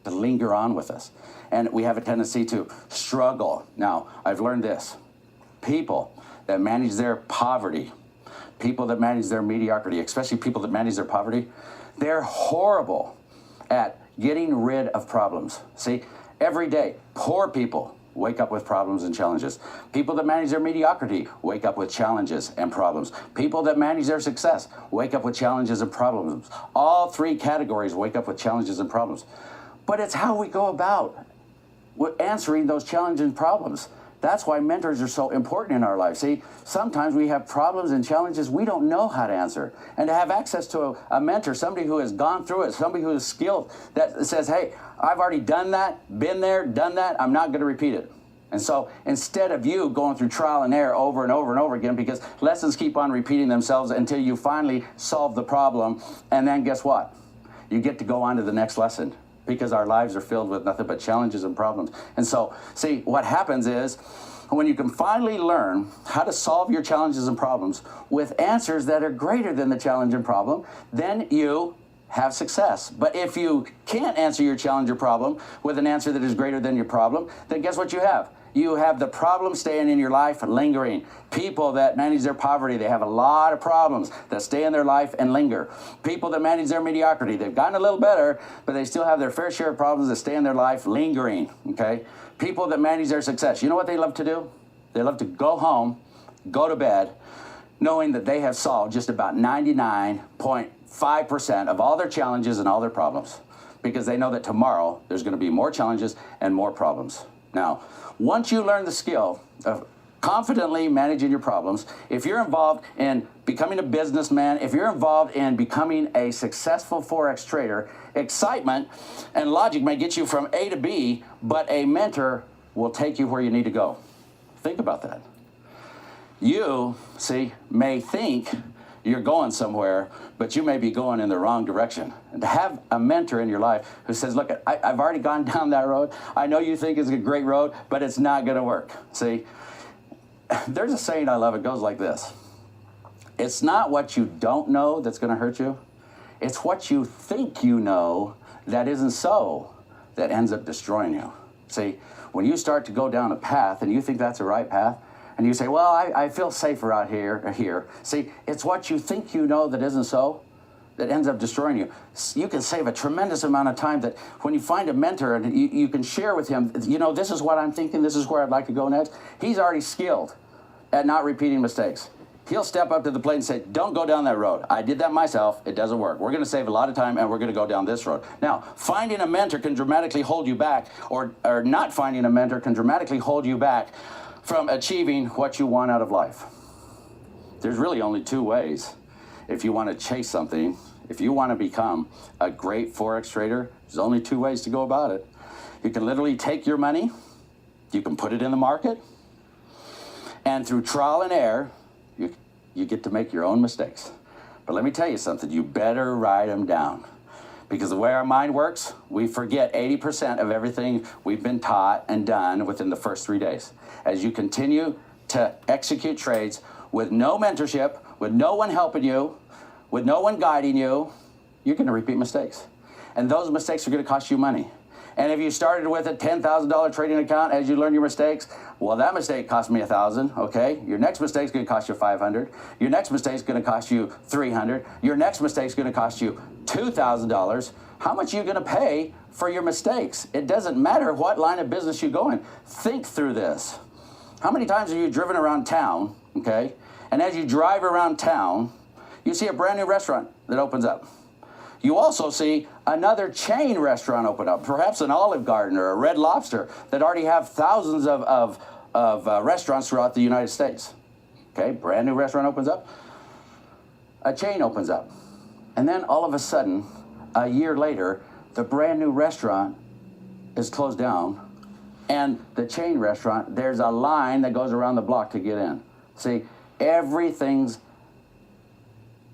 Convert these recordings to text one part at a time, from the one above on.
to linger on with us. And we have a tendency to struggle. Now, I've learned this. People that manage their poverty, people that manage their mediocrity, especially people that manage their poverty, they're horrible at getting rid of problems. See, every day, poor people wake up with problems and challenges. People that manage their mediocrity wake up with challenges and problems. People that manage their success wake up with challenges and problems. All three categories wake up with challenges and problems. But it's how we go about answering those challenges and problems. That's why mentors are so important in our life. See, sometimes we have problems and challenges we don't know how to answer. And to have access to a mentor, somebody who has gone through it, somebody who is skilled, that says, hey, I've already done that, been there, done that, I'm not going to repeat it. And so instead of you going through trial and error over and over and over again, because lessons keep on repeating themselves until you finally solve the problem, and then guess what? You get to go on to the next lesson, because our lives are filled with nothing but challenges and problems. And so, see, what happens is when you can finally learn how to solve your challenges and problems with answers that are greater than the challenge and problem, then you have success. But if you can't answer your challenge or problem with an answer that is greater than your problem, then guess what you have? You have the problem staying in your life and lingering. People that manage their poverty, they have a lot of problems that stay in their life and linger. People that manage their mediocrity, they've gotten a little better, but they still have their fair share of problems that stay in their life lingering, okay? People that manage their success, you know what they love to do? They love to go home, go to bed, knowing that they have solved just about 99.5% of all their challenges and all their problems, because they know that tomorrow there's going to be more challenges and more problems. Now, once you learn the skill of confidently managing your problems, if you're involved in becoming a businessman, if you're involved in becoming a successful Forex trader, excitement and logic may get you from A to B, but a mentor will take you where you need to go. Think about that. You, see, may think you're going somewhere, but you may be going in the wrong direction. And to have a mentor in your life who says, look, I've already gone down that road. I know you think it's a great road, but it's not going to work. See, there's a saying I love. It goes like this. It's not what you don't know that's going to hurt you. It's what you think you know that isn't so that ends up destroying you. See, when you start to go down a path and you think that's the right path, and you say, well, I feel safer out here. See, it's what you think you know that isn't so that ends up destroying you. You can save a tremendous amount of time that when you find a mentor and you can share with him, you know, this is what I'm thinking, this is where I'd like to go next. He's already skilled at not repeating mistakes. He'll step up to the plate and say, don't go down that road. I did that myself. It doesn't work. We're going to save a lot of time, and we're going to go down this road. Now, finding a mentor can dramatically hold you back, or not finding a mentor can dramatically hold you back from achieving what you want out of life. There's really only two ways. If you want to chase something, if you want to become a great Forex trader, there's only two ways to go about it. You can literally take your money, you can put it in the market, and through trial and error, you get to make your own mistakes. But let me tell you something, you better write them down. Because the way our mind works, we forget 80% of everything we've been taught and done within the first 3 days. As you continue to execute trades with no mentorship, with no one helping you, with no one guiding you, you're going to repeat mistakes. And those mistakes are going to cost you money. And if you started with a $10,000 trading account as you learn your mistakes, well, that mistake cost me $1,000, okay? Your next mistake is going to cost you $500. Your next mistake is going to cost you $300. Your next mistake is going to cost you $2,000. How much are you going to pay for your mistakes? It doesn't matter what line of business you go in. Think through this. How many times have you driven around town, okay? And as you drive around town, you see a brand new restaurant that opens up. You also see another chain restaurant open up, perhaps an Olive Garden or a Red Lobster that already have thousands of restaurants throughout the United States. Okay, brand new restaurant opens up, a chain opens up. And then all of a sudden, a year later, the brand new restaurant is closed down, and the chain restaurant, there's a line that goes around the block to get in. See, everything's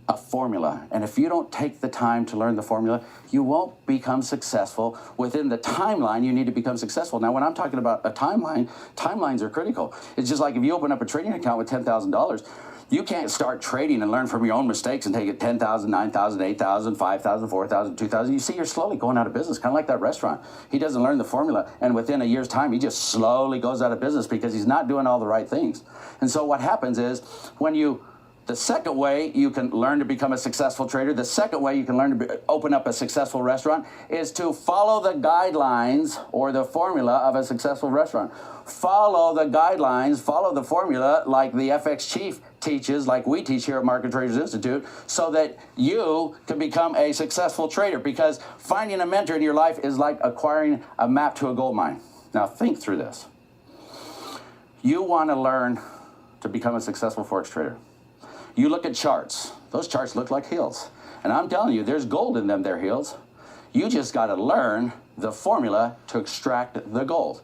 a formula, and if you don't take the time to learn the formula, you won't become successful within the timeline you need to become successful. Now, when I'm talking about a timeline, timelines are critical. It's just like if you open up a trading account with $10,000, You can't start trading and learn from your own mistakes and take it 10,000, 9,000, 8,000, 5,000, 4,000, 2,000. You see, you're slowly going out of business, kind of like that restaurant. He doesn't learn the formula, and within a year's time, he just slowly goes out of business because he's not doing all the right things. And so what happens is the second way you can learn to become a successful trader, the second way you can learn to open up a successful restaurant is to follow the guidelines or the formula of a successful restaurant. Follow the guidelines, follow the formula like the FX Chief teaches, like we teach here at Market Traders Institute, so that you can become a successful trader, because finding a mentor in your life is like acquiring a map to a gold mine. Now think through this. You want to learn to become a successful Forex trader. You look at charts. Those charts look like hills. And I'm telling you, there's gold in them, they're hills. You just got to learn the formula to extract the gold.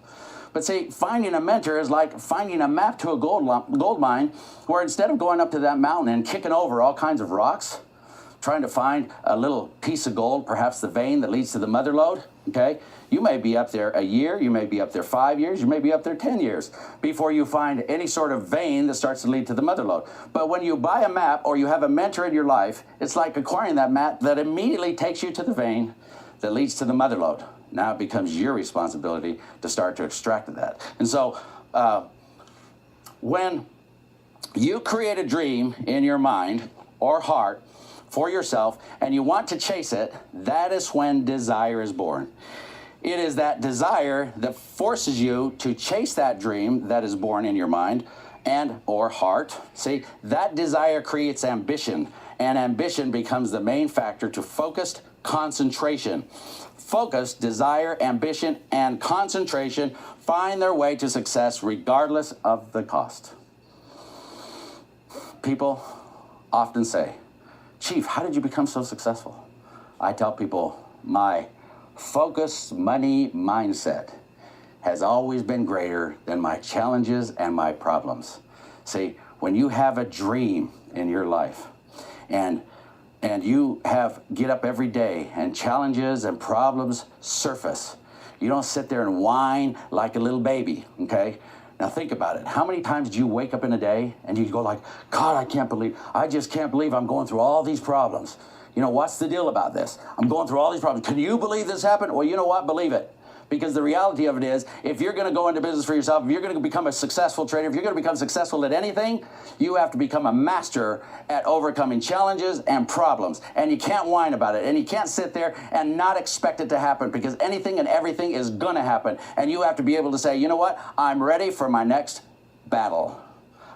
But see, finding a mentor is like finding a map to a gold mine, where instead of going up to that mountain and kicking over all kinds of rocks, trying to find a little piece of gold, perhaps the vein that leads to the mother lode, okay? You may be up there a year, you may be up there 5 years, you may be up there 10 years before you find any sort of vein that starts to lead to the mother lode. But when you buy a map or you have a mentor in your life, it's like acquiring that map that immediately takes you to the vein that leads to the mother lode. Now it becomes your responsibility to start to extract that. And so when you create a dream in your mind or heart for yourself and you want to chase it, that is when desire is born. It is that desire that forces you to chase that dream that is born in your mind and or heart. See, that desire creates ambition, and ambition becomes the main factor to focused concentration. Focus, desire, ambition, and concentration find their way to success regardless of the cost. People often say, Chief, how did you become so successful? I tell people, my focus money mindset has always been greater than my challenges and my problems. See, when you have a dream in your life and you get up every day and challenges and problems surface, you don't sit there and whine like a little baby, okay? Now think about it. How many times do you wake up in a day and you go like, God, I just can't believe I'm going through all these problems. You know, what's the deal about this? I'm going through all these problems. Can you believe this happened? Well, you know what? Believe it. Because the reality of it is, if you're going to go into business for yourself, if you're going to become a successful trader, if you're going to become successful at anything, you have to become a master at overcoming challenges and problems. And you can't whine about it. And you can't sit there and not expect it to happen, because anything and everything is going to happen. And you have to be able to say, you know what? I'm ready for my next battle.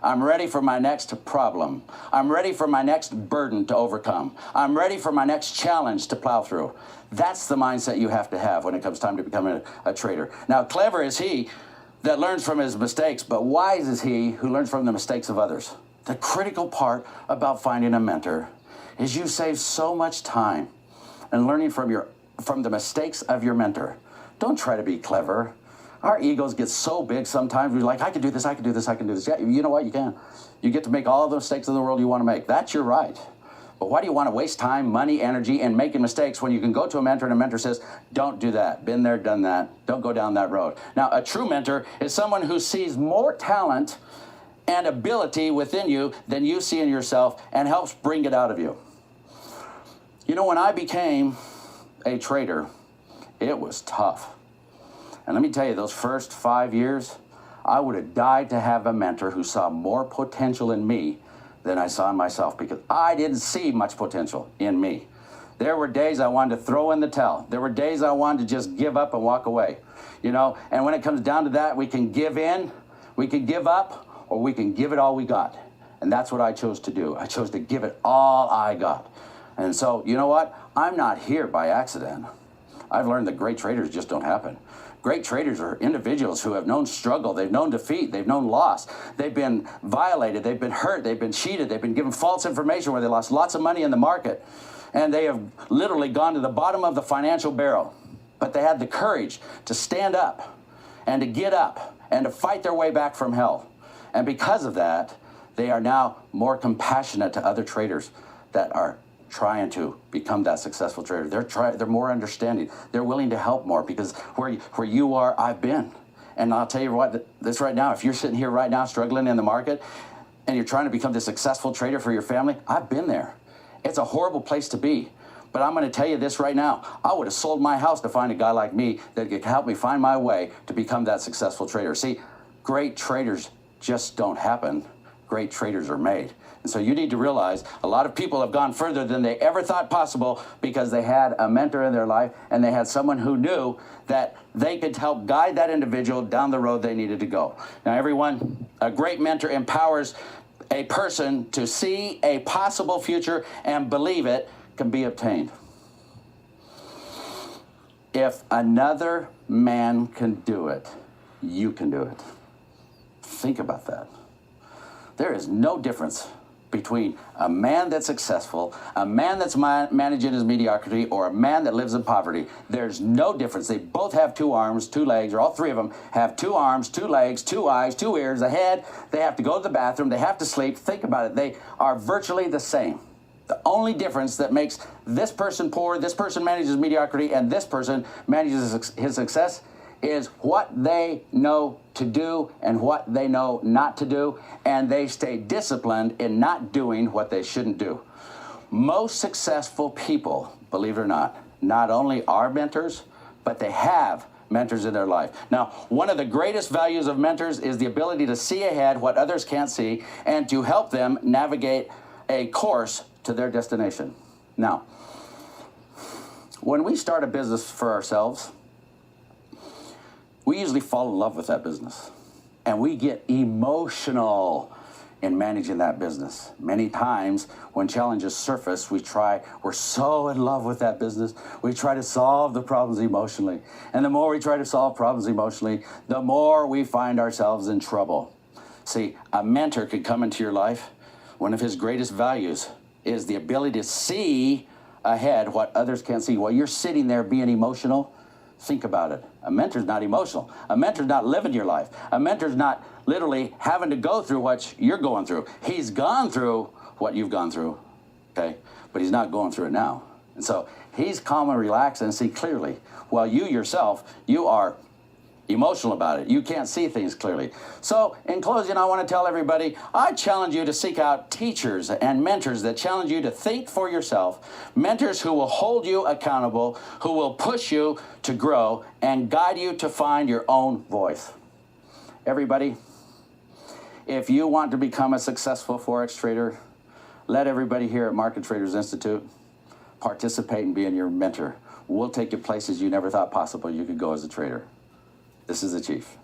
I'm ready for my next problem. I'm ready for my next burden to overcome. I'm ready for my next challenge to plow through. That's the mindset you have to have when it comes time to become a trader. Now, clever is he that learns from his mistakes, but wise is he who learns from the mistakes of others. The critical part about finding a mentor is you save so much time in learning from the mistakes of your mentor. Don't try to be clever. Our egos get so big sometimes. We're like, I can do this, I can do this, I can do this. Yeah, you know what? You can. You get to make all the mistakes in the world you want to make. That's your right. But why do you want to waste time, money, energy, and making mistakes when you can go to a mentor and a mentor says, don't do that. Been there, done that. Don't go down that road. Now, a true mentor is someone who sees more talent and ability within you than you see in yourself and helps bring it out of you. You know, when I became a trader, it was tough. And let me tell you, those first 5 years, I would have died to have a mentor who saw more potential in me than I saw in myself, because I didn't see much potential in me. There were days I wanted to throw in the towel. There were days I wanted to just give up and walk away. You know, and when it comes down to that, we can give in, we can give up, or we can give it all we got. And that's what I chose to do. I chose to give it all I got. And so, you know what? I'm not here by accident. I've learned that great traders just don't happen. Great traders are individuals who have known struggle, they've known defeat, they've known loss, they've been violated, they've been hurt, they've been cheated, they've been given false information where they lost lots of money in the market, and they have literally gone to the bottom of the financial barrel. But they had the courage to stand up and to get up and to fight their way back from hell. And because of that, they are now more compassionate to other traders that are trying to become that successful trader. They're more understanding. They're willing to help more, because where you are, I've been. And I'll tell you what, this right now, if you're sitting here right now struggling in the market, and you're trying to become the successful trader for your family, I've been there. It's a horrible place to be. But I'm going to tell you this right now. I would have sold my house to find a guy like me that could help me find my way to become that successful trader. See, great traders just don't happen. Great traders are made. And so you need to realize a lot of people have gone further than they ever thought possible because they had a mentor in their life and they had someone who knew that they could help guide that individual down the road they needed to go. Now, everyone, a great mentor empowers a person to see a possible future and believe it can be obtained. If another man can do it, you can do it. Think about that. There is no difference between a man that's successful, a man that's managing his mediocrity, or a man that lives in poverty. There's no difference. They both have 2 arms, 2 legs, or all 3 of them have 2 arms, 2 legs, 2 eyes, 2 ears, a head. They have to go to the bathroom. They have to sleep. Think about it. They are virtually the same. The only difference that makes this person poor, this person manages mediocrity, and this person manages his success is what they know to do and what they know not to do, and they stay disciplined in not doing what they shouldn't do. Most successful people, believe it or not only are mentors, but they have mentors in their life. Now, one of the greatest values of mentors is the ability to see ahead what others can't see and to help them navigate a course to their destination. Now, when we start a business for ourselves, we usually fall in love with that business, and we get emotional in managing that business. Many times when challenges surface, we're so in love with that business, we try to solve the problems emotionally. And the more we try to solve problems emotionally, the more we find ourselves in trouble. See, a mentor could come into your life. One of his greatest values is the ability to see ahead what others can't see. While you're sitting there being emotional, think about it. A mentor's not emotional. A mentor's not living your life. A mentor's not literally having to go through what you're going through. He's gone through what you've gone through, okay? But he's not going through it now. And so he's calm and relaxed and see clearly. While you yourself, you are emotional about it. You can't see things clearly. So in closing, I want to tell everybody, I challenge you to seek out teachers and mentors that challenge you to think for yourself, mentors who will hold you accountable, who will push you to grow and guide you to find your own voice. Everybody, if you want to become a successful Forex trader, let everybody here at Market Traders Institute participate and be your mentor. We'll take you places you never thought possible you could go as a trader. This is the Chief.